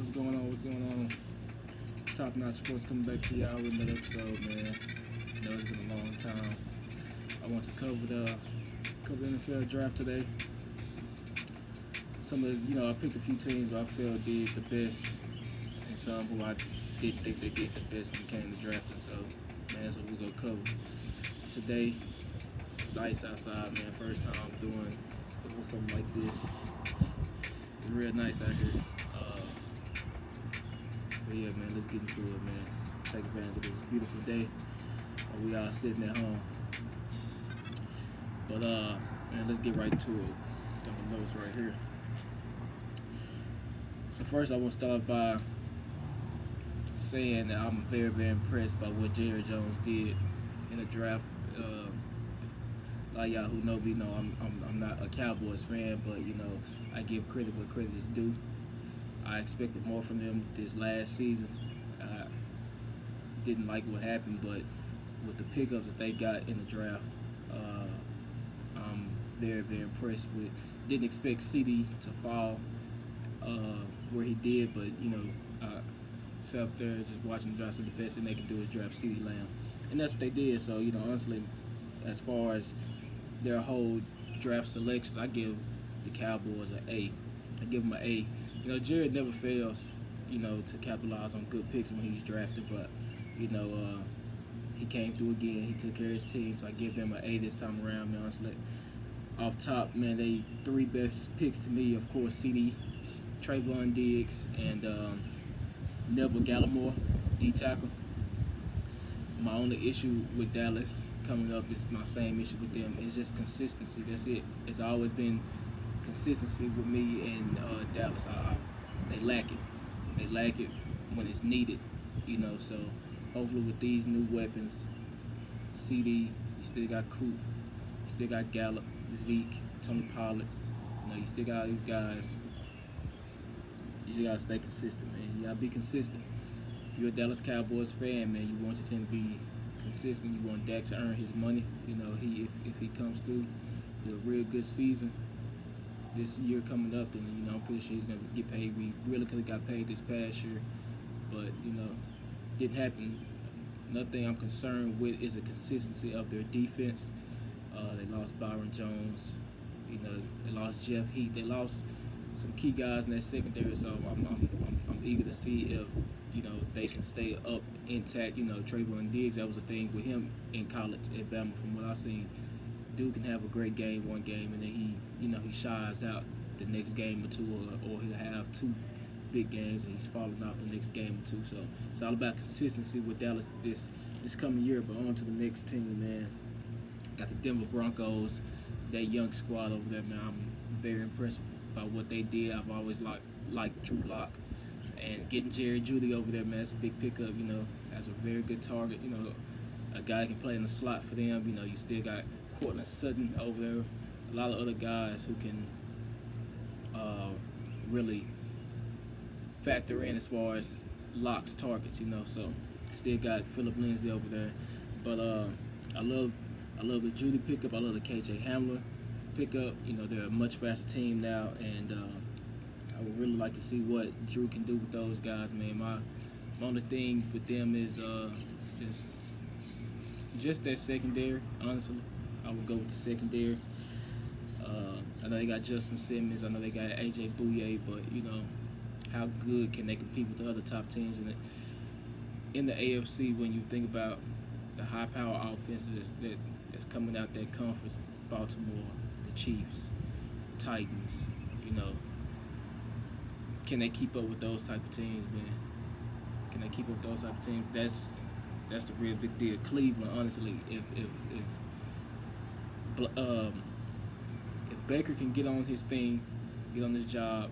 What's going on? What's going on? Top Notch Sports coming back to y'all with another episode, man. I know it's been a long time. I want to cover the NFL draft today. Some of this, I picked a few teams who I feel did the best, and some who I didn't think they did the best when it came to drafting. So, man, that's what we gonna cover today. Nice outside, man. First time doing something like this. It's real nice out here. But yeah, man, let's get into it, man. Take advantage of this beautiful day while we all sitting at home. But man, let's get right to it. Got my notes right here. So first, I want to start off by saying that I'm very, very impressed by what Jerry Jones did in the draft. A lot of y'all who know me know I'm not a Cowboys fan, but I give credit where credit is due. I expected more from them this last season. I didn't like what happened, but with the pickups that they got in the draft, I'm very, very impressed with. Didn't expect CD to fall where he did, but sat up there just watching the draft. So the best thing they can do is draft CD Lamb, and that's what they did. So honestly, as far as their whole draft selections, I give the Cowboys an A. I give them an A. Jared never fails, to capitalize on good picks when he's drafted, but, he came through again. He took care of his team, so I give them an A this time around, man. Honestly, off top, man, they three best picks to me, of course, CD, Trayvon Diggs, and Neville Gallimore, D-tackle. My only issue with Dallas coming up is my same issue with them. It's just consistency. That's it. It's always been consistency with me and Dallas. They lack it. They lack it when it's needed. So hopefully with these new weapons, CD, you still got Coop, you still got Gallup, Zeke, Tony Pollard. You still got all these guys. You just gotta stay consistent, man. You gotta be consistent. If you're a Dallas Cowboys fan, man, you want your team to be consistent. You want Dak to earn his money. If he comes through with a real good season this year coming up, then I'm pretty sure he's gonna get paid. We really could have got paid this past year, but didn't happen. Another thing I'm concerned with is the consistency of their defense. They lost Byron Jones. They lost Jeff Heath. They lost some key guys in that secondary. So I'm eager to see if they can stay up intact. Trayvon Diggs, that was a thing with him in college at Bama. From what I've seen, dude can have a great game one game, and then he shies out the next game or two, or he'll have two big games and he's falling off the next game or two. So it's all about consistency with Dallas this coming year. But on to the next team, man. Got the Denver Broncos, that young squad over there, man. I'm very impressed by what they did. I've always liked Drew Lock, and getting Jerry Jeudy over there, man, that's a big pickup. As a very good target. A guy that can play in the slot for them. You still got Cortland Sutton over there. A lot of other guys who can really factor in as far as Lock's targets. So still got Philip Lindsay over there. But I love the Jeudy pickup. I love the KJ Hamler pickup. They're a much faster team now, and I would really like to see what Drew can do with those guys, man. My only thing with them is just that secondary. Honestly, I would go with the secondary. I know they got Justin Simmons. I know they got AJ Bouye, but how good can they compete with the other top teams in the AFC when you think about the high-power offenses that's coming out that conference? Baltimore, the Chiefs, Titans. Can they keep up with those type of teams, man? Can they keep up with those type of teams? That's the real big deal. Cleveland, honestly, if Baker can get on his thing, get on his job,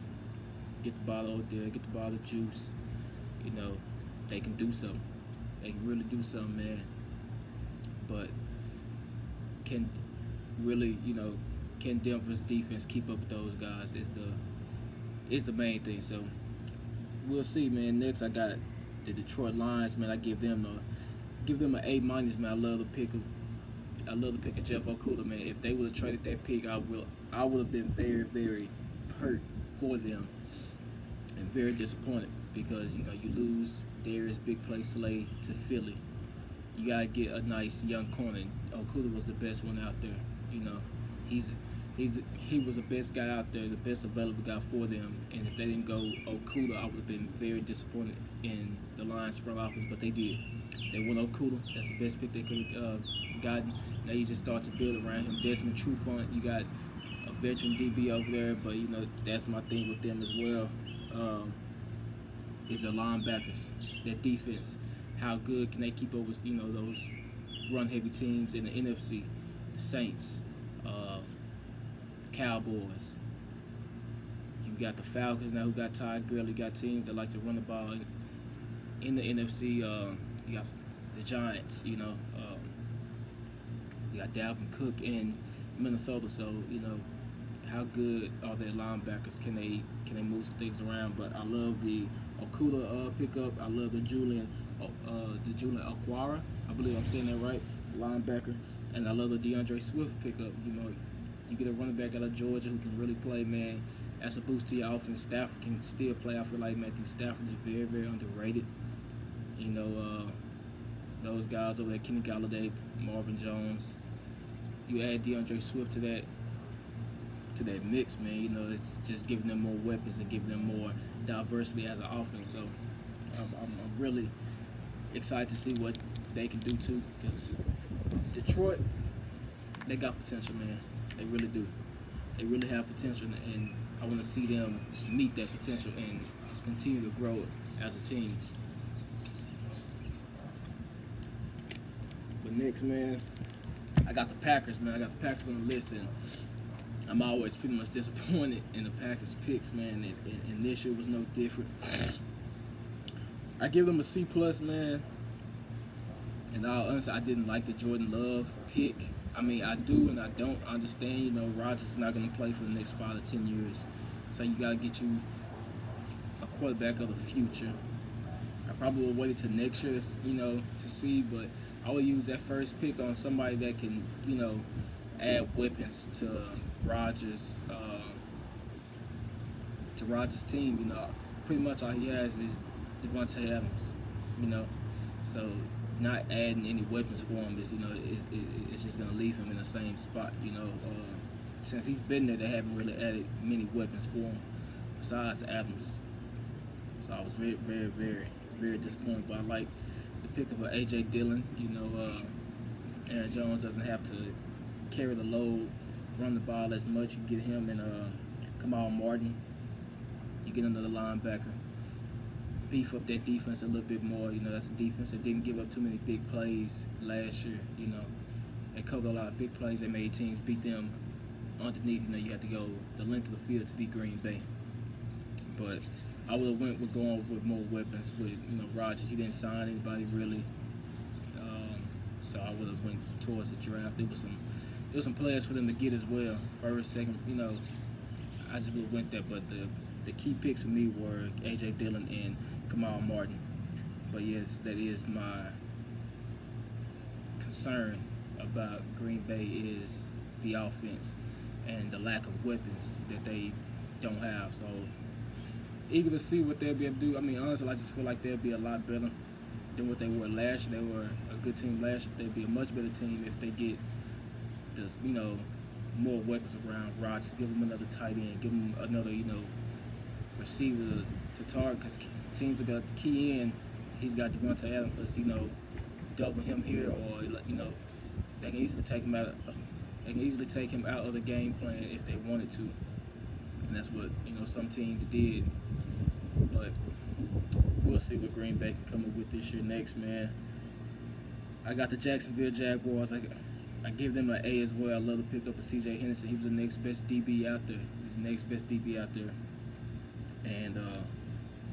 get the ball out there, get the ball of juice, they can do something. They can really do something, man. But can Denver's defense keep up with those guys is the main thing. So we'll see, man. Next, I got the Detroit Lions, man. I give them an A-, man. I love the pick of Jeff Okudah, man. If they would have traded that pick, I would have been very, very hurt for them. and very disappointed because you lose Darius Big Play Slay to Philly. You gotta get a nice young corner. Okuda was the best one out there. You know, he's he was the best guy out there, the best available guy for them. And if they didn't go Okuda, I would have been very disappointed in the Lions front office. But they did. They went Okuda. That's the best pick they could have gotten. Now you just start to build around him. Desmond Trufant, you got a veteran DB over there, but that's my thing with them as well. Is their linebackers, their defense. How good can they keep up with those run-heavy teams in the NFC? The Saints, Cowboys. You got the Falcons now, who got Todd Gurley. Got teams that like to run the ball in the NFC. You got the Giants. You got Dalvin Cook in Minnesota. So how good are their linebackers? Can they move some things around? But I love the Okuda pickup. I love the Julian Okwara. I believe I'm saying that right, linebacker. And I love the DeAndre Swift pickup. You get a running back out of Georgia who can really play, man. That's a boost to your offense. Stafford can still play. I feel like Matthew Stafford is very, very underrated. Those guys over there, Kenny Galladay, Marvin Jones. You add DeAndre Swift to that mix, man. It's just giving them more weapons and giving them more diversity as an offense. So I'm really excited to see what they can do too. Because Detroit, they got potential, man. They really do. They really have potential, and I want to see them meet that potential and continue to grow as a team. But next, man, I got the Packers, man. I got the Packers on the list, and I'm always pretty much disappointed in the Packers picks, man, and this year was no different. I give them a C+, man. And all honestly, I didn't like the Jordan Love pick. I mean, I do and I don't understand. Rodgers is not going to play for the next 5 to 10 years. So you got to get you a quarterback of the future. I probably will wait until next year, to see, but I would use that first pick on somebody that can, add weapons to Rodgers' team. Pretty much all he has is Devontae Adams. So not adding any weapons for him is, it's just gonna leave him in the same spot. Since he's been there, they haven't really added many weapons for him besides Adams. So I was very, very, very, very disappointed. But I like the pickup of A.J. Dillon. Aaron Jones doesn't have to carry the load, run the ball as much. You get him and Kamal Martin. You get another linebacker. Beef up that defense a little bit more. That's a defense that didn't give up too many big plays last year. They covered a lot of big plays. They made teams beat them underneath. You had to go the length of the field to beat Green Bay. But I would have went with going with more weapons. With Rodgers, he didn't sign anybody really. So I would have went towards the draft. There was some players for them to get as well. First, second, I just would have went there. But the key picks for me were A.J. Dillon and Kamal Martin. But yes, that is my concern about Green Bay is the offense and the lack of weapons that they don't have. So eager to see what they'll be able to do. I mean, honestly, I just feel like they'll be a lot better than what they were last year. They were a good team last year. They'll be a much better team if they get this, more weapons around Rodgers. Give them another tight end. Give them another, receiver to target. Because teams are going to key in. He's got Devontae Adams. Let's, double him here, or they can easily take him out. They can easily take him out of the game plan if they wanted to. And that's what some teams did. But we'll see what Green Bay can come up with this year next, man. I got the Jacksonville Jaguars. I give them an A as well. I love the pickup of C.J. Henderson. He was the next best DB out there. He's the next best DB out there. And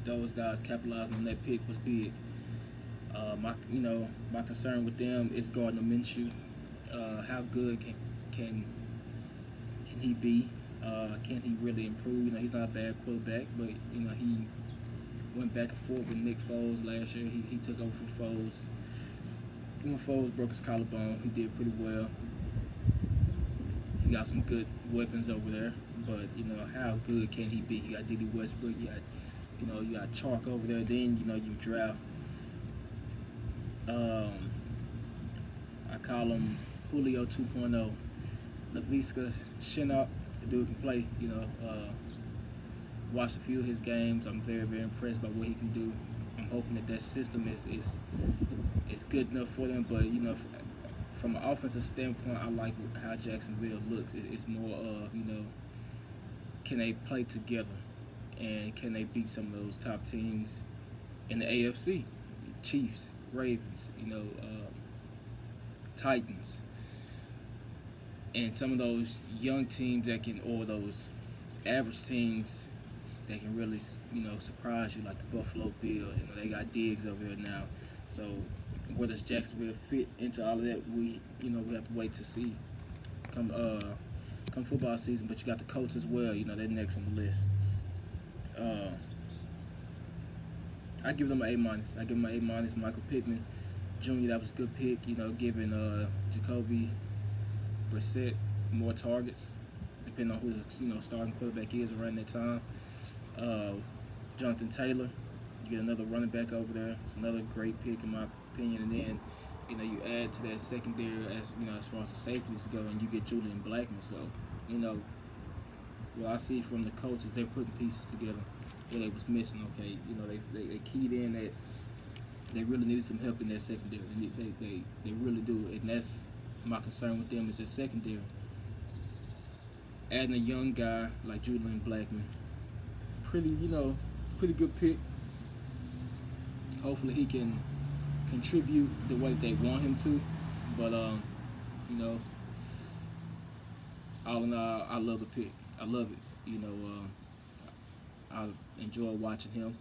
those guys capitalizing on that pick was big. My concern with them is Gardner Minshew. How good can he be? Can he really improve? He's not a bad quarterback, but he went back and forth with Nick Foles last year. He took over for Foles. When Foles broke his collarbone, he did pretty well. He got some good weapons over there, but how good can he be? You got Dede Westbrook, you got You got Chark over there. Then you draft. Um, I call him Julio 2.0. Laviska Shenault. The dude can play. Watched a few of his games. I'm very, very impressed by what he can do. I'm hoping that system is good enough for them. But from an offensive standpoint, I like how Jacksonville looks. It's more of can they play together and can they beat some of those top teams in the AFC, Chiefs, Ravens, Titans, and some of those young teams or those average teams that can really, surprise you, like the Buffalo Bills. They got Diggs over there now. So where does Jacksonville fit into all of that? We have to wait to see come football season. But you got the Colts as well. They're next on the list. I give them an A-. I give them an A-. Michael Pittman Jr., that was a good pick. Giving Jacoby Brissett more targets, depending on who the starting quarterback is around that time. Jonathan Taylor, you get another running back over there. It's another great pick in my opinion. And then, you add to that secondary as far as the safeties go, and you get Julian Blackmon. So, what I see from the coaches, they're putting pieces together where they was missing. Okay, they keyed in that they really needed some help in that secondary. They really do, and that's my concern with them is their secondary. Adding a young guy like Julian Blackmon, pretty good pick. Hopefully he can contribute the way that they want him to. But all in all, I love the pick. I love it. I enjoy watching him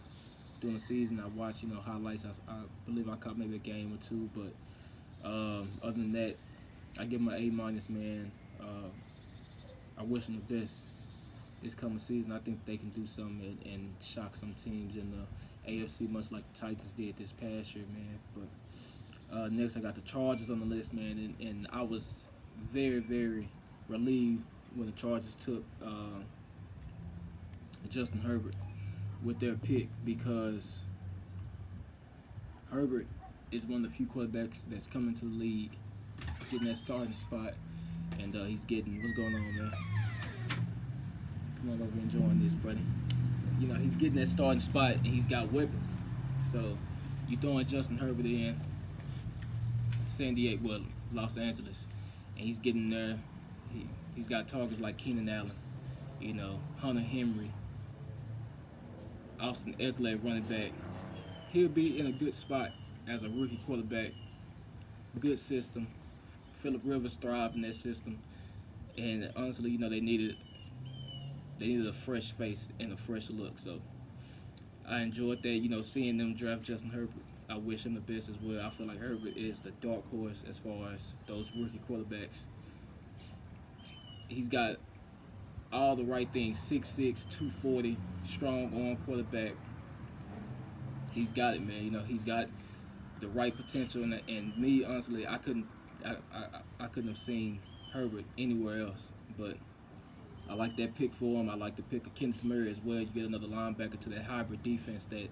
during the season. I watch highlights. I believe I caught maybe a game or two. But other than that, I give him an A-, man. I wish him the best this coming season. I think they can do something and shock some teams in the AFC, much like the Titans did this past year, man. But next, I got the Chargers on the list, man, and I was very, very relieved when the Chargers took Justin Herbert with their pick, because Herbert is one of the few quarterbacks that's coming to the league, getting that starting spot, and he's getting, what's going on, man? Come on over and join this, buddy. He's getting that starting spot, and he's got weapons. So you throwing Justin Herbert in Los Angeles, and he's getting there. He's got targets like Keenan Allen, Hunter Henry, Austin Eckler, running back. He'll be in a good spot as a rookie quarterback. Good system. Phillip Rivers thrived in that system, and honestly, they needed a fresh face and a fresh look. So I enjoyed that, seeing them draft Justin Herbert. I wish him the best as well. I feel like Herbert is the dark horse as far as those rookie quarterbacks. He's got all the right things: 6'6", 240, strong arm quarterback. He's got it, man. He's got the right potential, and me, honestly, I couldn't have seen Herbert anywhere else. But I like that pick for him. I like the pick of Kenneth Murray as well. You get another linebacker to that hybrid defense that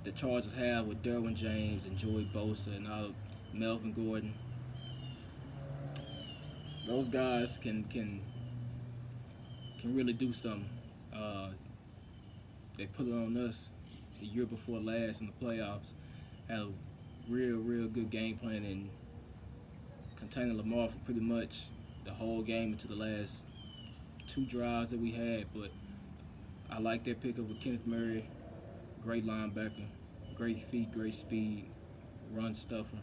the Chargers have with Derwin James and Joey Bosa and Melvin Gordon. Those guys can really do something. They put it on us the year before last in the playoffs. Had a real good game plan and containing Lamar for pretty much the whole game into the last two drives that we had. But I like that pickup with Kenneth Murray. Great linebacker, great feet, great speed, run stuffer.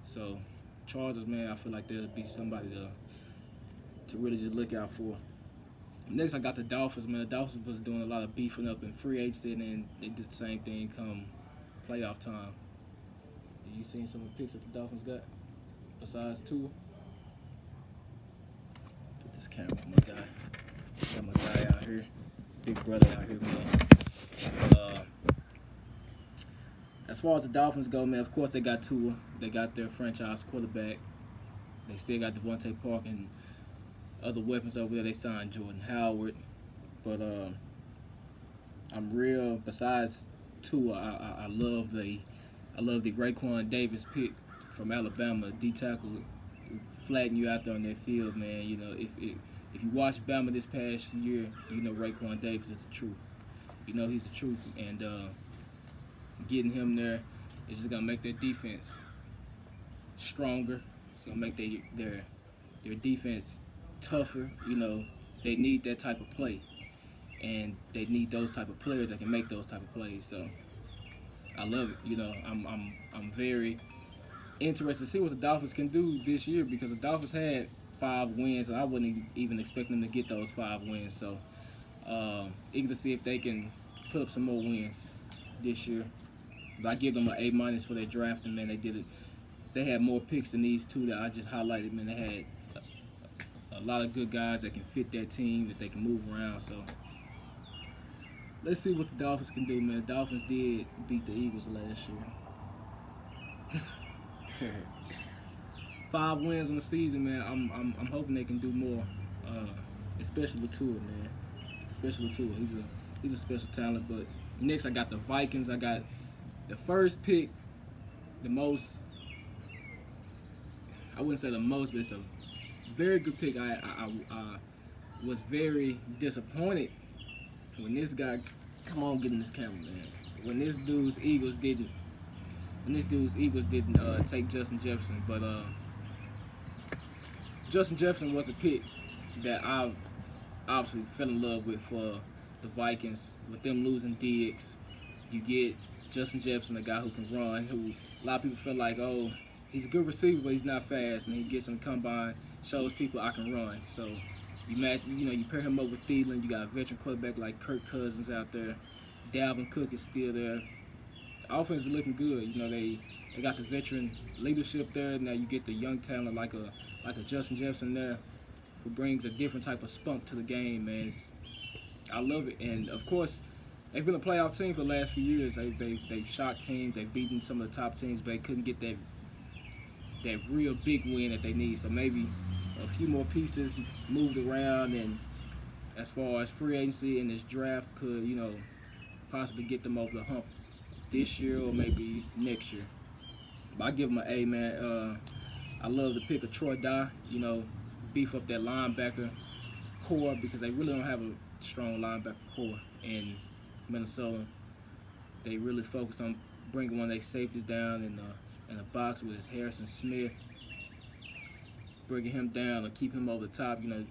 So Chargers, man, I feel like there'll be somebody to really just look out for. Next, I got the Dolphins, man. The Dolphins was doing a lot of beefing up in free agency, and then they did the same thing come playoff time. You seen some of the picks that the Dolphins got besides Tua? Put this camera on my guy. Got my guy out here, big brother out here, man. As far as the Dolphins go, man, of course they got Tua. They got their franchise quarterback. They still got Devontae Parker and other weapons over there. They signed Jordan Howard. But I'm real. Besides Tua, I love the Raekwon Davis pick from Alabama, D tackle, flatten you out there on that field, man. You know, if you watch Bama this past year, you know Raekwon Davis is the truth. You know he's the truth, and getting him there is just gonna make their defense stronger. It's gonna make their defense tougher. You know, they need that type of play, and they need those type of players that can make those type of plays. So I love it. You know, I'm very interested to see what the Dolphins can do this year because the Dolphins had 5 wins, and I wouldn't even expect them to get those 5 wins. So eager to see if they can put up some more wins this year. But I give them an A- for their drafting. Man, they did it. They had more picks than these two that I just highlighted. Man, they had a lot of good guys that can fit that team, that they can move around. So let's see what the Dolphins can do, man. The Dolphins did beat the Eagles last year. 5 wins on the season, man. I'm hoping they can do more, especially with Tua, man. Especially with Tua, he's a special talent. But next, I got the Vikings. I got the first pick, the most. I wouldn't say the most, but it's a very good pick. I was very disappointed when this guy. Come on, get in this camera, man. When this dude's Eagles didn't take Justin Jefferson, but Justin Jefferson was a pick that I obviously fell in love with for the Vikings. With them losing Diggs, you get Justin Jefferson, a guy who can run, who a lot of people feel like, oh, he's a good receiver, but he's not fast, and he gets in the combine, shows people I can run. So you pair him up with Thielen. You got a veteran quarterback like Kirk Cousins out there. Dalvin Cook is still there. The offense is looking good. You know, they got the veteran leadership there. Now you get the young talent like a Justin Jefferson there, who brings a different type of spunk to the game, man. I love it. And of course, they've been a playoff team for the last few years. They've shocked teams. They've beaten some of the top teams, but they couldn't get that real big win that they need. So maybe a few more pieces moved around, and as far as free agency and this draft could, possibly get them over the hump this year or maybe next year. But I give them an A, man. I love the pick of Troy Dye. Beef up that linebacker core because they really don't have a strong linebacker core in Minnesota. They really focus on bringing one of their safeties down in a box with his Harrison Smith, bringing him down or keep him over the top. You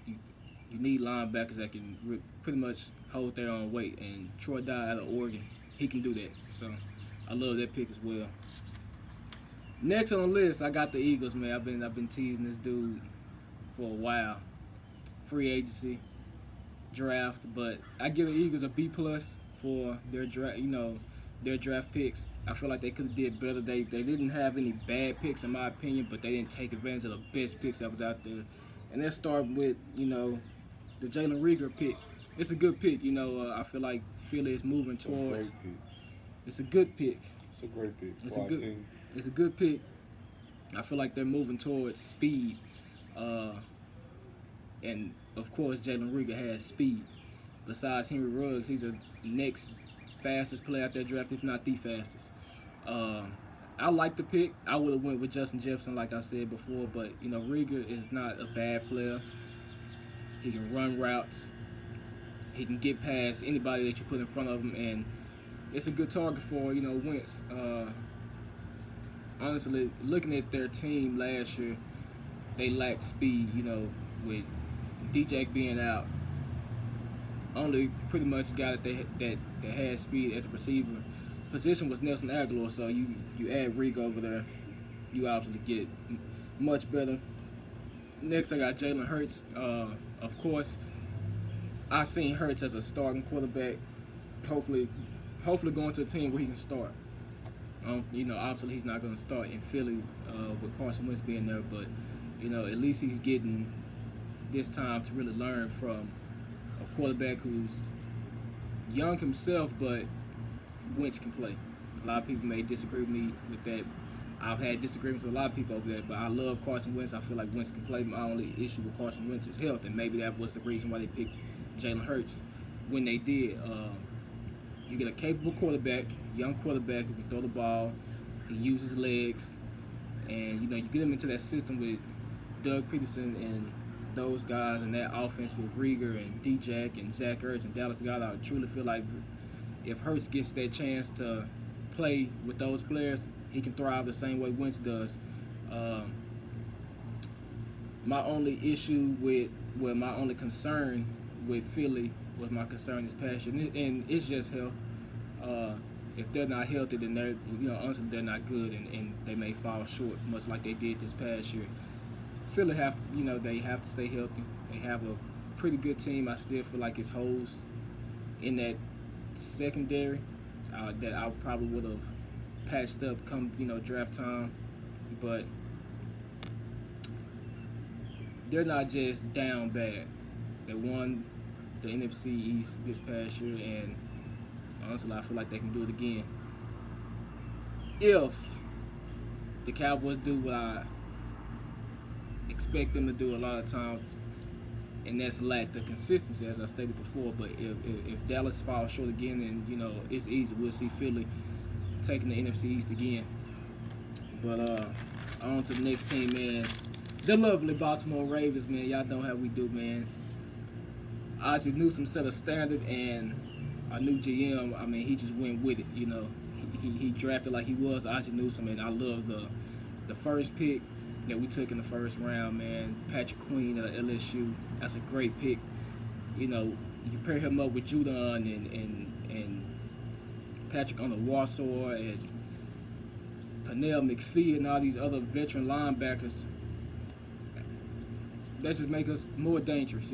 need linebackers that can pretty much hold their own weight, and Troy Dye out of Oregon, he can do that. So I love that pick as well. Next on the list, I got the Eagles, man. I've been teasing this dude for a while. Free agency, draft, but I give the Eagles a B+ for their draft. Their draft picks. I feel like they could have did better. They didn't have any bad picks in my opinion, but they didn't take advantage of the best picks that was out there. And let's start with the Jalen Reagor pick. It's a good pick. I feel like Philly is moving towards. It's a good pick. It's a great pick. It's a good pick. I feel like they're moving towards speed. And, of course, Jalen Reagor has speed. Besides Henry Ruggs, he's the next fastest player out there drafted, if not the fastest. I like the pick. I would have went with Justin Jefferson, like I said before, but, Reagor is not a bad player. He can run routes. He can get past anybody that you put in front of him, and it's a good target for, Wentz. Honestly, looking at their team last year, they lacked speed, with DJ being out. Only pretty much guy that had speed at the receiver position was Nelson Agholor, so you add Reagor over there, you obviously get much better. Next, I got Jalen Hurts. Of course, I seen Hurts as a starting quarterback. Hopefully going to a team where he can start. Obviously he's not going to start in Philly with Carson Wentz being there, but at least he's getting this time to really learn from a quarterback who's young himself, but Wentz can play. A lot of people may disagree with me with that. I've had disagreements with a lot of people over that, but I love Carson Wentz. I feel like Wentz can play. My only issue with Carson Wentz is health, and maybe that was the reason why they picked Jalen Hurts when they did. You get a capable quarterback, young quarterback who can throw the ball, he uses his legs, and you get him into that system with Doug Peterson and those guys and that offense with Rieger and D-Jack and Zach Ertz and Dallas Goedert. I truly feel like if Hurts gets that chance to play with those players, he can thrive the same way Wentz does. My only issue my only concern with Philly was my concern this past year, and it's just health. If they're not healthy, then honestly, they're not good, and they may fall short, much like they did this past year. Philly they have to stay healthy. They have a pretty good team. I still feel like it's holes in that secondary that I probably would have patched up come draft time, but they're not just down bad. They won the NFC East this past year, and honestly, I feel like they can do it again. If the Cowboys do what I expect them to do a lot of times, and that's lack the consistency, as I stated before. But if Dallas falls short again, then it's easy. We'll see Philly taking the NFC East again. But on to the next team, man. The lovely Baltimore Ravens, man. Y'all know how we do, man. Ozzie Newsome set a standard, and our new GM, I mean, he just went with it. He drafted like he was Ozzie Newsome, and I love the first pick that we took in the first round, man. Patrick Queen at LSU. That's a great pick. You pair him up with Judon and Patrick Onwuasor and Pernell McPhee and all these other veteran linebackers. That just make us more dangerous.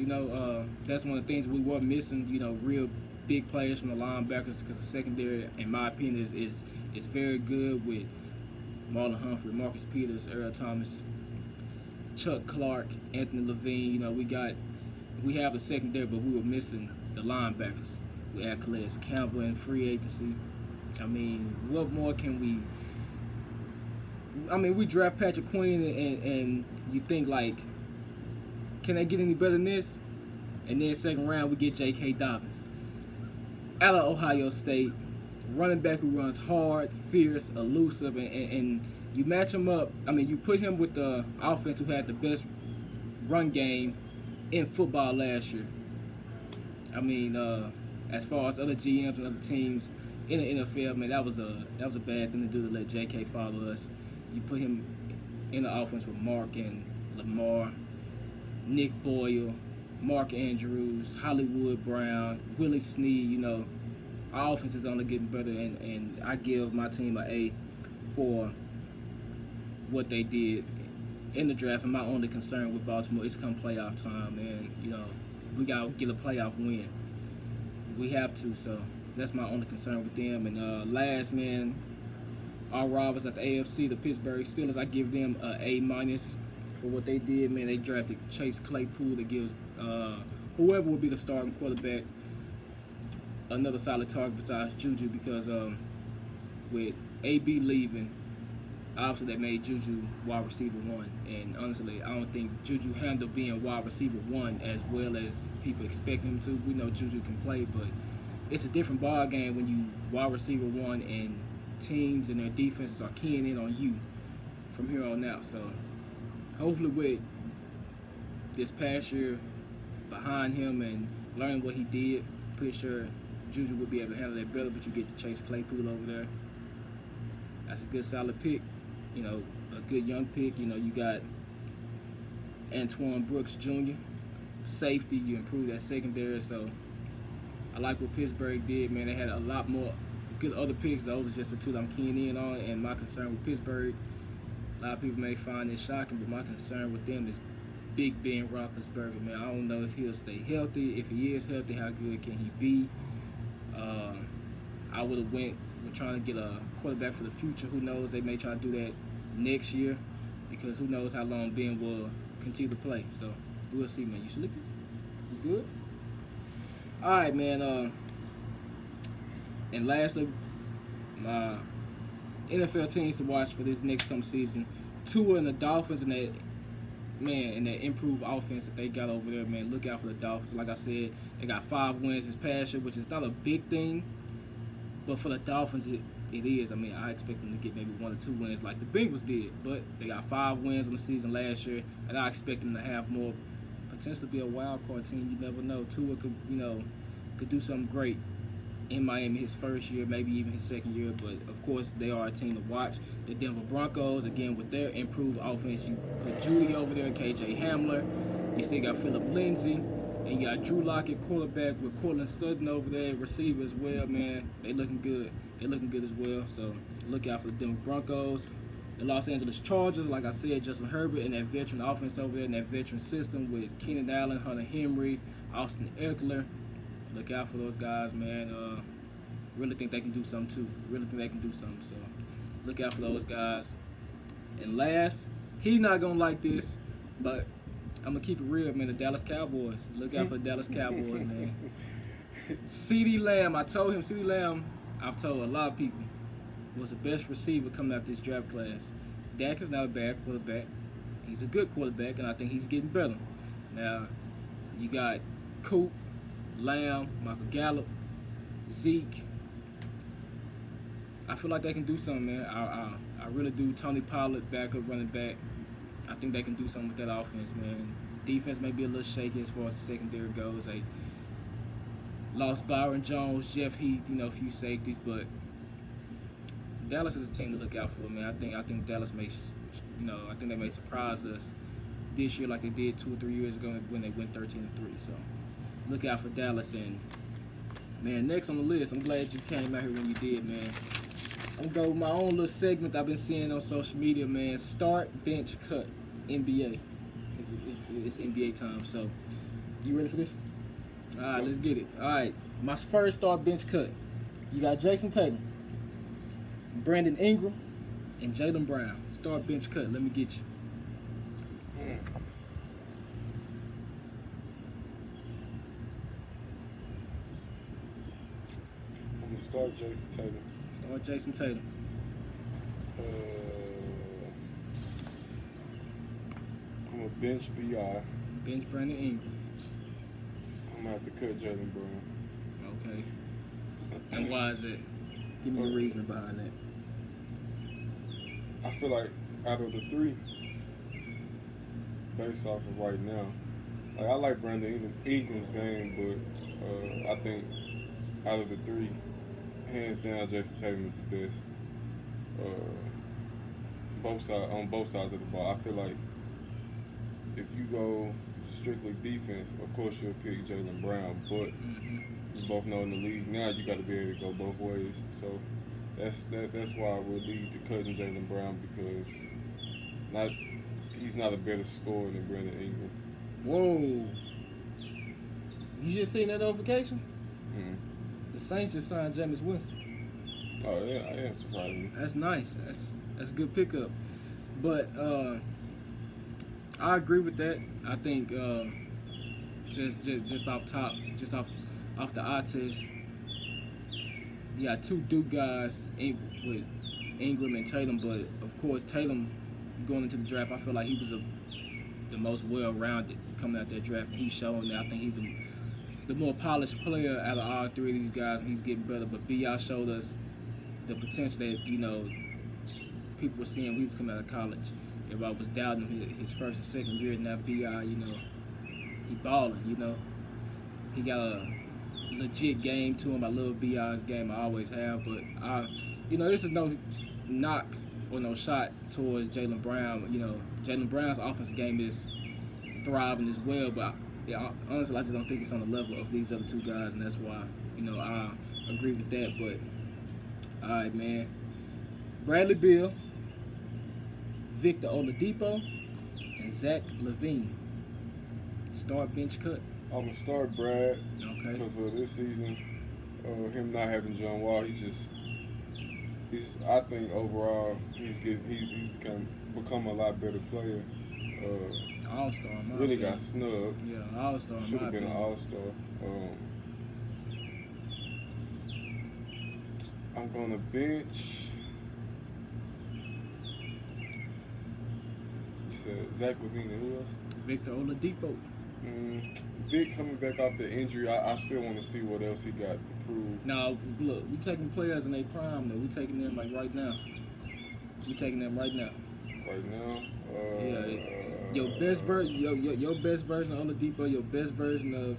That's one of the things we were missing. Real big players from the linebackers, because the secondary, in my opinion, is very good with Marlon Humphrey, Marcus Peters, Earl Thomas, Chuck Clark, Anthony Levine. We have a secondary, but we were missing the linebackers. We had Calais Campbell in free agency. I mean, what more can we? I mean, we draft Patrick Queen, and you think like, can they get any better than this? And then second round, we get J.K. Dobbins out of Ohio State, running back who runs hard, fierce, elusive, and you match him up. I mean, you put him with the offense who had the best run game in football last year. I mean, as far as other GMs and other teams in the NFL, man, that was a bad thing to do, to let J.K. follow us. You put him in the offense with Mark and Lamar, Nick Boyle, Mark Andrews, Hollywood Brown, Willie Snead. Our offense is only getting better, and I give my team an A for what they did in the draft. And my only concern with Baltimore is come playoff time, man. We got to get a playoff win. We have to, so that's my only concern with them. And last, man, our rivals at the AFC, the Pittsburgh Steelers, I give them an A- for what they did, man. They drafted Chase Claypool that gives whoever will be the starting quarterback another solid target besides Juju, because with AB leaving, obviously that made Juju wide receiver one. And honestly, I don't think Juju handled being wide receiver one as well as people expect him to. We know Juju can play, but it's a different ball game when you wide receiver one and teams and their defenses are keying in on you from here on out. So hopefully with this past year behind him and learning what he did, pretty sure Juju will be able to handle that better. But you get Chase Claypool over there. That's a good solid pick. A good young pick. You got Antoine Brooks Jr., safety. You improve that secondary. So I like what Pittsburgh did, man. They had a lot more good other picks. Those are just the two that I'm keying in on. And my concern with Pittsburgh, a lot of people may find this shocking, but my concern with them is Big Ben Roethlisberger, man. I don't know if he'll stay healthy. If he is healthy, how good can he be? I would have went with trying to get a quarterback for the future. Who knows? They may try to do that next year, because who knows how long Ben will continue to play. So we'll see, man. You sleeping? You good? All right, man. And lastly, my NFL teams to watch for this next come season: Tua and the Dolphins, and that improved offense that they got over there, man. Look out for the Dolphins. Like I said, they got 5 wins this past year, which is not a big thing, But for the Dolphins, it is. I mean, I expect them to get maybe 1 or 2 wins like the Bengals did. But they got 5 wins on the season last year, and I expect them to have more, potentially be a wild card team. You never know. Tua could, could do something great in Miami his first year, maybe even his second year. But of course, they are a team to watch. The Denver Broncos, again, with their improved offense, you put Judy over there, KJ Hamler. You still got Philip Lindsay, and you got Drew Lockett, quarterback, with Cortland Sutton over there, receiver as well. Man, they looking good. They looking good as well. So look out for the Denver Broncos. The Los Angeles Chargers, like I said, Justin Herbert and that veteran offense over there, and that veteran system with Keenan Allen, Hunter Henry, Austin Eckler. Look out for those guys, man. Really think they can do something too. Really think they can do something. So look out for those guys. And last, he's not gonna like this, but I'm gonna keep it real, man. The Dallas Cowboys. Look out for the Dallas Cowboys, man. CeeDee Lamb. I told him CeeDee Lamb. I've told a lot of people was the best receiver coming out this draft class. Dak is not a bad quarterback. He's a good quarterback, and I think he's getting better. Now, you got Coop, Lamb, Michael Gallup, Zeke. I feel like they can do something, man. I really do. Tony Pollard, backup running back. I think they can do something with that offense, man. Defense may be a little shaky as far as the secondary goes. They lost Byron Jones, Jeff Heath, a few safeties, but Dallas is a team to look out for, man. I think Dallas may, I think they may surprise us this year like they did 2 or 3 years ago when they went 13-3. So look out for Dallas. And man, next on the list, I'm glad you came out here when you did, man. I'm gonna go with my own little segment I've been seeing on social media, man. Start, bench, cut, NBA. It's NBA time. So you ready for this? All right, let's get it. All right, my first start, bench, cut. You got Jason Tatum, Brandon Ingram, and Jaylen Brown. Start, bench, cut. Let me get you. I'm gonna start Jason Tatum. Start Jason Tatum. I'm gonna bench BI. Bench Brandon Ingram. I'm gonna have to cut Jaylen Brown. Okay. And why is that? Give me the reason behind that. I feel like out of the three, based off of right now, like I like Brandon Ingram's game, but I think out of the three, hands down, Jason Tatum is the best. On both sides of the ball, I feel like if you go to strictly defense, of course you'll pick Jaylen Brown, but we both know in the league now you got to be able to go both ways. So that's why I would lead to cutting Jaylen Brown, because he's not a better scorer than Brandon Ingram. Whoa. You just seen that notification? Mm-hmm. The Saints just signed Jameis Winston. Oh yeah, I am surprised. That's nice. That's a good pickup. But I agree with that. I think just off top, just off the eye test, you got two Duke guys with Ingram and Tatum. But of course, Tatum going into the draft, I feel like he was the most well-rounded coming out that draft, and he's showing that. I think he's the more polished player out of all three of these guys, and he's getting better. But B.I. showed us the potential that, people were seeing when he was coming out of college. Everybody was doubting his first and second year. Now B.I., he balling, He got a legit game to him. I love B.I.'s game. I always have. But, this is no knock or no shot towards Jaylen Brown. Jaylen Brown's offensive game is thriving as well. But, honestly, I just don't think it's on the level of these other two guys. And that's why, I agree with that. But, all right, man. Bradley Beal, Victor Oladipo, and Zach LaVine. Start, bench, cut. I'm gonna start Brad. Okay. Because of this season, him not having John Wall, I think overall he's become a lot better player. All-star, in my really opinion. got snubbed. Yeah, all-star. in Should my have been an opinion. all-star. I'm gonna bench. You said Zach LaVine and who else? Victor Oladipo. Vic coming back off the injury, I still want to see what else he got to improve. Now, look, we taking players in their prime though. We taking them like right now. We taking them right now. Right now, Yeah, your best version, your best version of Oladipo, your best version of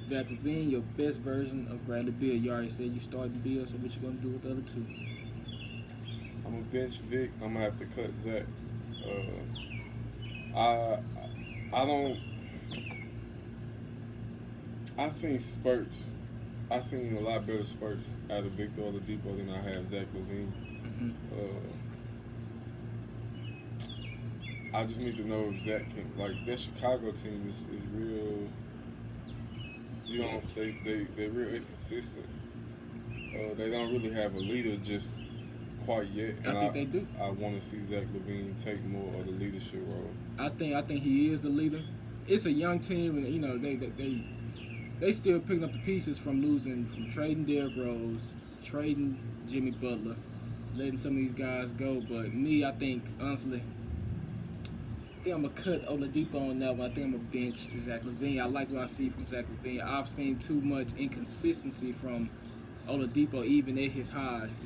Zach LaVine, your best version of Bradley Beal. You already said you started Beal, so what you gonna do with the other two? I'm gonna bench Vic. I'm gonna have to cut Zach. I don't. I seen spurts. I seen a lot better spurts out of Victor Oladipo than I have Zach LaVine. Mm-hmm. I just need to know if Zach can, like, that Chicago team is real. You know, they real inconsistent. They don't really have a leader just quite yet. I think they do. I want to see Zach LaVine take more of the leadership role. I think he is a leader. It's a young team, and you know they still picking up the pieces from trading Derrick Rose, trading Jimmy Butler, letting some of these guys go. But me, I think honestly, I think I'm gonna cut Oladipo on that one. I think I'm gonna bench Zach LaVine. I like what I see from Zach LaVine. I've seen too much inconsistency from Oladipo, even at his highs.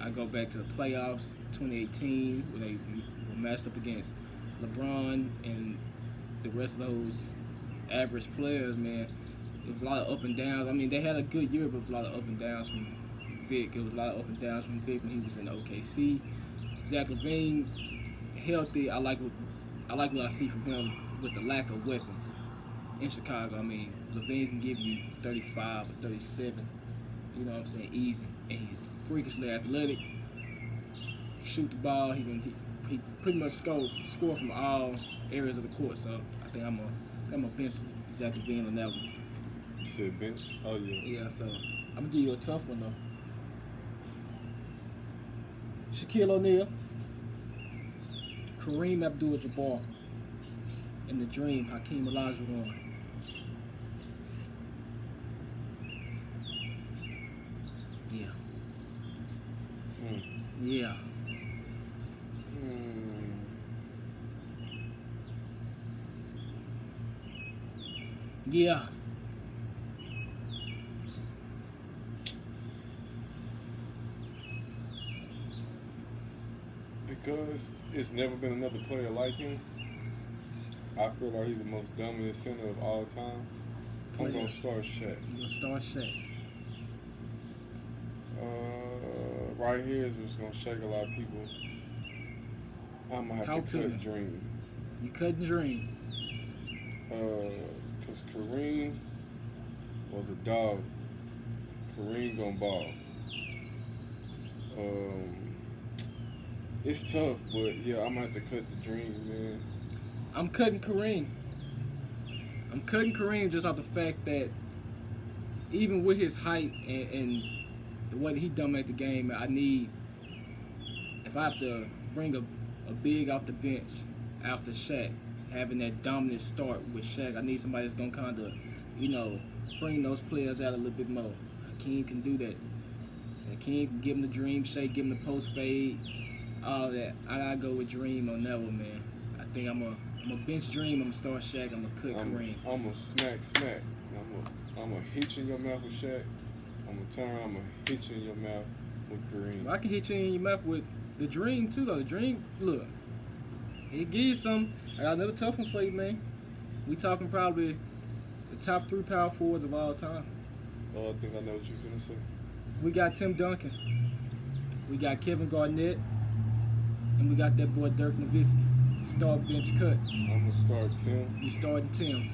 I go back to the playoffs, 2018, when they were matched up against LeBron and the rest of those average players. Man, it was a lot of up and downs. I mean, they had a good year, but it was a lot of up and downs from Vic. It was a lot of up and downs from Vic when he was in OKC. Zach LaVine, healthy. I like what I see from him with the lack of weapons in Chicago. I mean, LaVine can give you 35 or 37. You know what I'm saying? Easy. And he's freakishly athletic. He shoot the ball. He pretty much score from all areas of the court. So I think I'm gonna bench Zach LaVine on that one. You said bench? Oh, yeah. Yeah, so I'm gonna give you a tough one though. Shaquille O'Neal, Kareem Abdul-Jabbar, and the Dream, Hakeem Olajuwon. Yeah. Yeah. Yeah. Because it's never been another player like him, I feel like he's the most dominant center of all time. I'm going to start Shaq. You're gonna start Shaq. Right here is what's going to shake a lot of people. I'm going to have to cut Dream. You cutting Dream. Because Kareem was a dog. Kareem gonna ball. It's tough, but yeah, I'm gonna have to cut the Dream, man. I'm cutting Kareem. I'm cutting Kareem just off the fact that even with his height and the way that he dominates the game, I need, if I have to bring a big off the bench after Shaq, having that dominant start with Shaq, I need somebody that's going to kind of, bring those players out a little bit more. Hakeem can do that. Hakeem can give him the Dream shake, give him the post fade, all that. I got to go with Dream on that one, man. I think I'm going to bench Dream, I'm going to start Shaq, I'm going to cut Kareem. I'm going to smack. I'm going to hit you in your mouth with Shaq. I'm going to turn around, I'm going to hit you in your mouth with Kareem. Well, I can hit you in your mouth with the Dream, too, though. The Dream, look, he gives you some. I got another tough one for you, man. We talking probably the top 3 power forwards of all time. Oh, I think I know what you're finna say. We got Tim Duncan. We got Kevin Garnett. And we got that boy Dirk Nowitzki. Start, bench, cut. I'm going to start Tim. You starting Tim.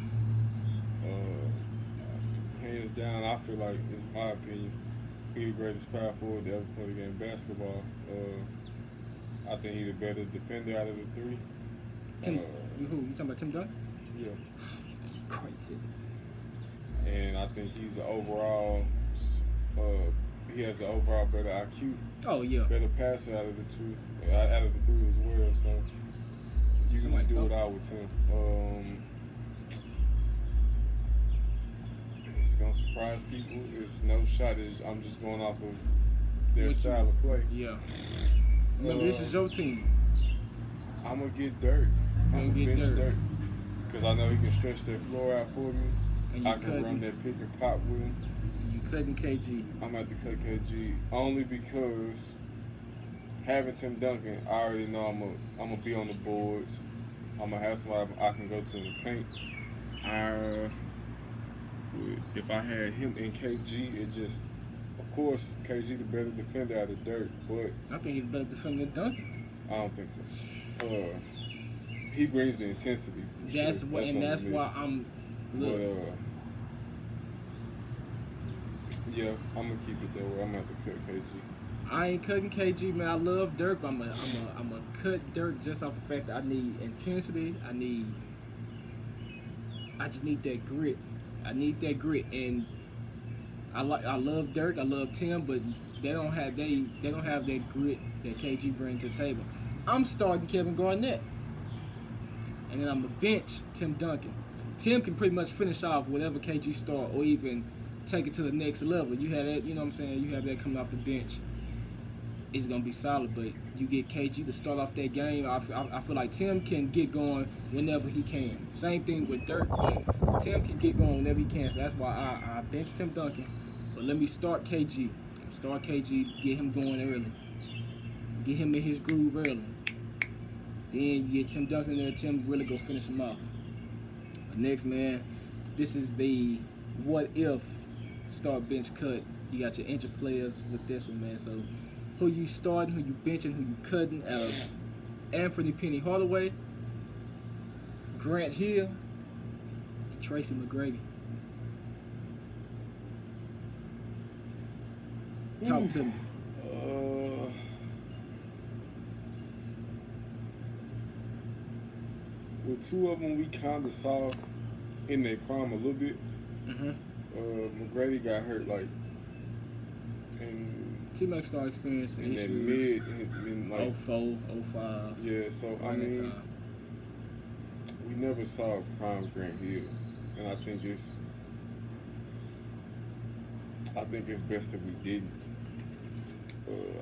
Hands down, I feel like, it's my opinion, he's the greatest power forward to ever play the game of basketball. I think he's the better defender out of the 3. Tim, who? You talking about Tim Duncan? Yeah. Crazy. And I think he's the overall, he has the overall better IQ. Oh, yeah. Better passer out of the 2, out of the 3 as well. So you can just do it all with Tim. It's gonna surprise people. It's no shot. I'm just going off of their style of play. Yeah. Remember, this is your team. I'm gonna get Dirk. I'm gonna bench Dirk because I know he can stretch that floor out for me. And I can run that pick and pop with him. You Cutting KG. I'm at the cut KG only because having Tim Duncan, I already know I'm gonna be on the boards. I'm gonna have somebody I can go to in the paint. If I had him and KG, it just, of course, KG the better defender out of Dirk, but I think he's better defender than Duncan. I don't think so. He brings the intensity. For That's sure. what, and that's what it why is. I'm. But Look, yeah, I'm gonna keep it that way. I'm gonna have to cut KG. I ain't cutting KG, man. I love Dirk, but I'm a cut Dirk just off the fact that I need intensity. I just need that grit. I need that grit, and I love Dirk. I love Tim, but they don't have that grit that KG brings to the table. I'm starting Kevin Garnett, and then I'm a bench Tim Duncan. Tim can pretty much finish off whatever KG start, or even take it to the next level. You have that, you know what I'm saying? You have that coming off the bench. It's gonna be solid, but you get KG to start off that game. I feel like Tim can get going whenever he can. Same thing with Dirk, but Tim can get going whenever he can. So that's why I bench Tim Duncan. But let me start KG. Start KG, get him going early. Get him in his groove early. Then you get Tim Duncan there. Tim really go finish him off. But next, man, this is the what if start bench cut. You got your injured players with this one, man. So who you starting, who you benching, who you cutting? Anthony Penny Hardaway, Grant Hill, and Tracy McGrady. Talk to me. With two of them, we kind of saw in their prime a little bit. Mm-hmm. McGrady got hurt like in T-Mac started experiencing in that issues. in like 04, 05. yeah. So I around that mean, time. we never saw prime Grant Hill, and I think it's best that we didn't.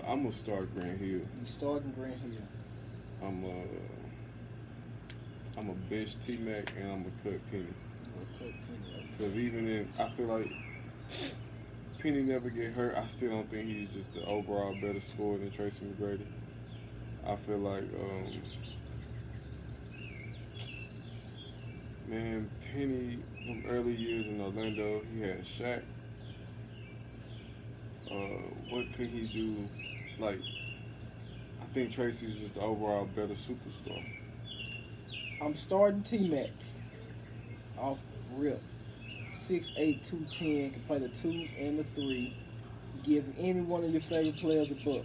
I'm gonna start Grant Hill. You starting Grant Hill. I'm a bench T-Mac and I'm gonna cut Penny. Cut Penny. Because even if I feel like Penny never get hurt, I still don't think he's just the overall better scorer than Tracy McGrady. I feel like, man, Penny, from early years in Orlando, he had Shaq. What could he do? Like, I think Tracy's just the overall better superstar. I'm starting T-Mac off rip. 6'8", 210, can play the 2 and the 3. Give any one of your favorite players a buck.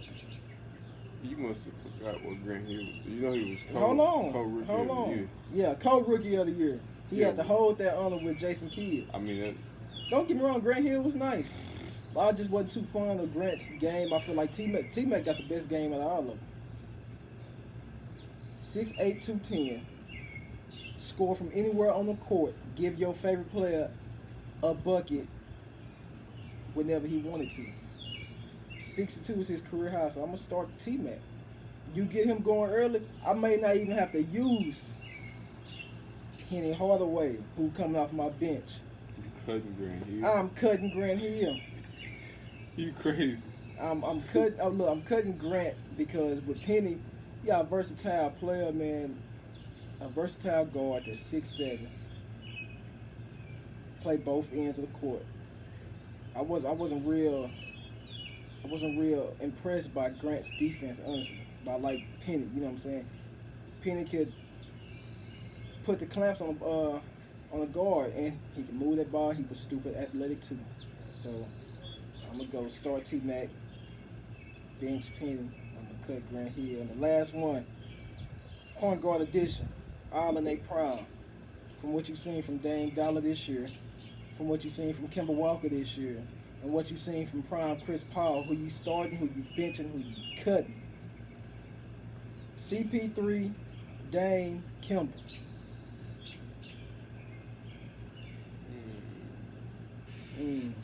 You must have forgot what Grant Hill was. You know he was Hold co-rookie on. of the year. Yeah, co-rookie of the year. He Yeah. had to hold that honor with Jason Kidd. I mean, Don't get me wrong, Grant Hill was nice. But I just wasn't too fond of Grant's game. I feel like T-Mac got the best game out of all of them. 6'8", 210. Score from anywhere on the court. Give your favorite player a bucket whenever he wanted to. 62 is his career high, so I'm going to start T-Mac. You get him going early, I may not even have to use Penny Hardaway, who coming off my bench. you cutting Grant Hill. I'm cutting Grant Hill. You crazy. I'm cutting. Oh look, I'm cutting Grant because with Penny, you got a versatile player, man. A versatile guard that's 6'7". Play both ends of the court. I wasn't real impressed by Grant's defense, honestly. But I like Penny. You know what I'm saying? Penny could put the clamps on a guard, and he can move that ball. He was stupid athletic too. So I'm gonna go start T-Mac, bench Penny. I'm gonna cut Grant Hill. And the last one, point guard edition, all in their prime. From what you've seen from Dame Dollar this year, from what you've seen from Kemba Walker this year, and what you've seen from prime Chris Paul, who you starting, who you benching, who you cutting. CP3, Dame, Kemba. In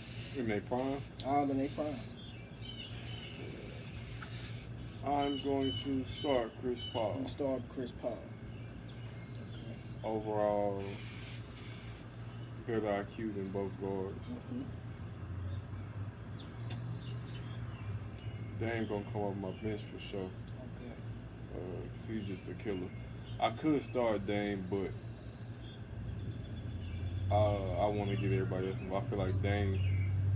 their prime, All in their prime. I'm going to start Chris Paul. You start Chris Paul. Overall, better IQ than both guards. Mm-hmm. Dame gonna come off my bench for sure. Okay. Cause he's just a killer. I could start Dame, but I want to get everybody else involved. I feel like Dame,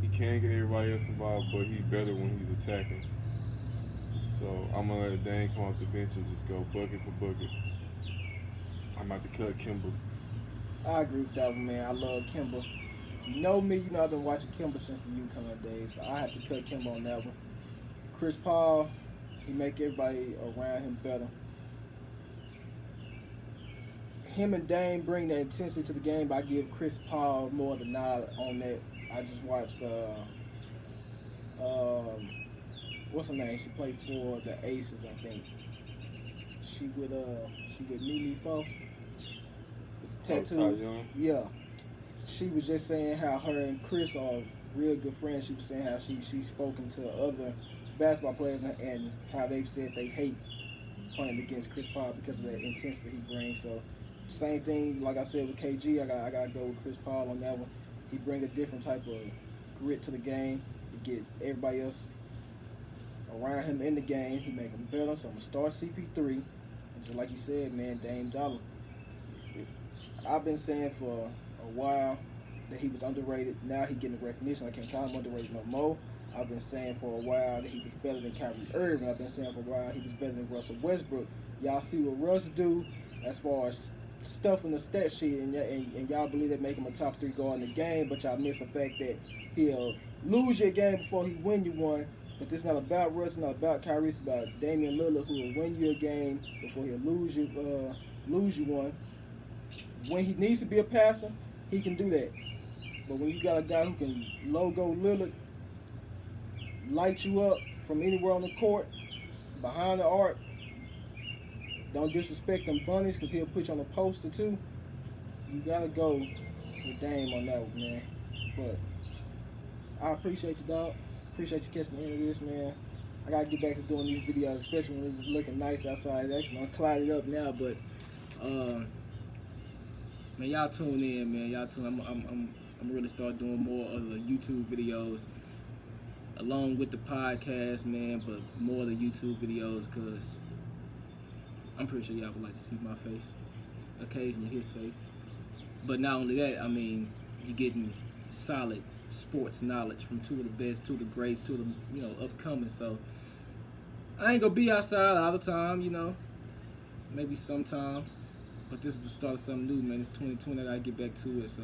he can get everybody else involved, but he's better when he's attacking. So I'm gonna let Dame come off the bench and just go bucket for bucket. I'm about to cut Kimba. I agree with that one, man. I love Kimba. If you know me, you know I've been watching Kimba since the UConn days, but I have to cut Kimba on that one. Chris Paul, he make everybody around him better. Him and Dame bring that intensity to the game, but I give Chris Paul more of the nod on that. I just watched what's her name? She played for the Aces, I think. She with Mimi Faust. With the tattoos. Ty Young. Yeah. She was just saying how her and Chris are real good friends. She was saying how she's spoken to other basketball players and how they've said they hate playing against Chris Paul because of that intensity he brings. So same thing, like I said with KG, I gotta go with Chris Paul on that one. He bring a different type of grit to the game. He get everybody else around him in the game. He make them better. So I'm gonna start CP3. And just like you said, man, Dame Dollar. I've been saying for a while that he was underrated. Now he getting the recognition. I can't call him underrated no more. I've been saying for a while that he was better than Kyrie Irving. I've been saying for a while he was better than Russell Westbrook. Y'all see what Russ do as far as stuff in the stat sheet, and y'all believe that make him a top 3 guard in the game, but y'all miss the fact that he'll lose you a game before he win you one. But this is not about Russ, it's not about Kyrie, it's about Damian Lillard, who will win you a game before he'll lose you one. When he needs to be a passer, he can do that. But when you got a guy who can logo Lillard, light you up from anywhere on the court, behind the arc, don't disrespect them bunnies because he'll put you on the poster too. You gotta go with Dame on that one, man. But I appreciate you, dog. Appreciate you catching the end of this, man. I gotta get back to doing these videos, especially when it's looking nice outside. It's actually clouded up now, but man, y'all tune in, man. Y'all tune. I'm really start doing more of the YouTube videos along with the podcast, man. But more of the YouTube videos, cause I'm pretty sure y'all would like to see my face, occasionally his face. But not only that, I mean, you're getting solid sports knowledge from two of the best, two of the greats, two of the upcoming. So I ain't gonna be outside all the time, maybe sometimes. But this is the start of something new, man. It's 2020. I gotta get back to it. So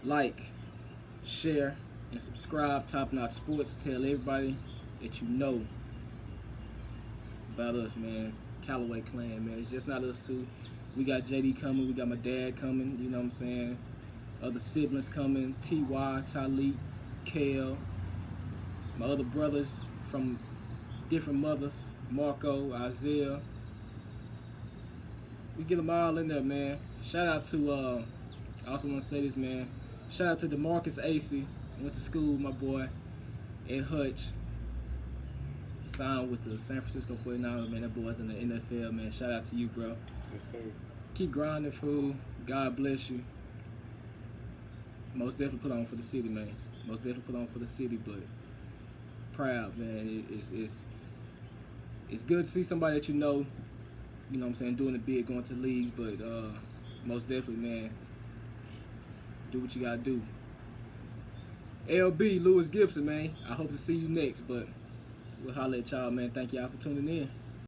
like, share, and subscribe. Top Notch Sports. Tell everybody that you know about us, man. Callaway Clan, man. It's just not us two. We got JD coming. We got my dad coming. You know what I'm saying? Other siblings coming. T.Y., Talik, Kale. My other brothers from different mothers. Marco, Isaiah. We get them all in there, man. Shout out to, I also want to say this, man. Shout out to DeMarcus Acey. Went to school with my boy, Ed Hutch. Signed with the San Francisco 49ers, man. That boy's in the NFL, man. Shout out to you, bro. Yes, sir. Keep grinding, fool. God bless you. Most definitely put on for the city, man. Most definitely put on for the city, but proud, man. It's good to see somebody that you know what I'm saying, doing the big, going to leagues, but most definitely, man, do what you gotta do. LB, Lewis Gibson, man. I hope to see you next, but we'll holler at y'all, man. Thank y'all for tuning in.